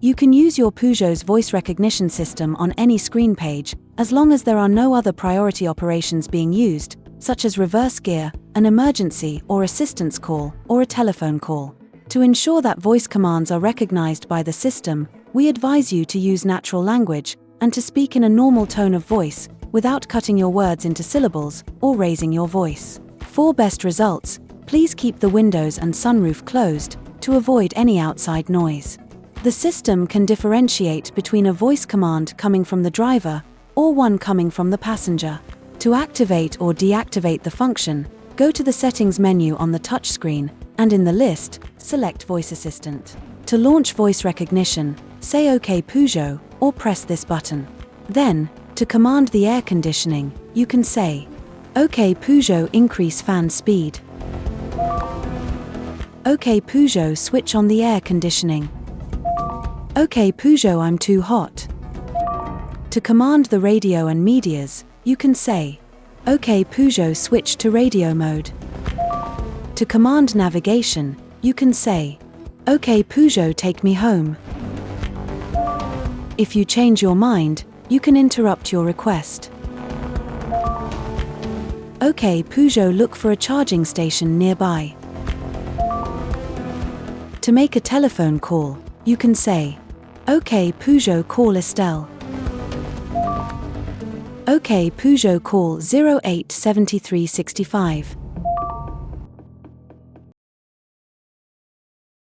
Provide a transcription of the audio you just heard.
You can use your Peugeot's voice recognition system on any screen page, as long as there are no other priority operations being used, such as reverse gear, an emergency or assistance call, or a telephone call. To ensure that voice commands are recognized by the system, we advise you to use natural language, and to speak in a normal tone of voice, without cutting your words into syllables, or raising your voice. For best results, please keep the windows and sunroof closed, to avoid any outside noise. The system can differentiate between a voice command coming from the driver, or one coming from the passenger. To activate or deactivate the function, go to the Settings menu on the touchscreen, and in the list, select Voice Assistant. To launch voice recognition, say Oké Peugeot, or press this button. Then, to command the air conditioning, you can say, Oké Peugeot, increase fan speed. Oké Peugeot, switch on the air conditioning. Oké Peugeot, I'm too hot. To command the radio and medias, you can say, Oké Peugeot, switch to radio mode. To command navigation, you can say, Oké Peugeot, take me home. If you change your mind, you can interrupt your request. Oké Peugeot, look for a charging station nearby. To make a telephone call, you can say, Oké Peugeot, call Estelle. Oké Peugeot, call 087365.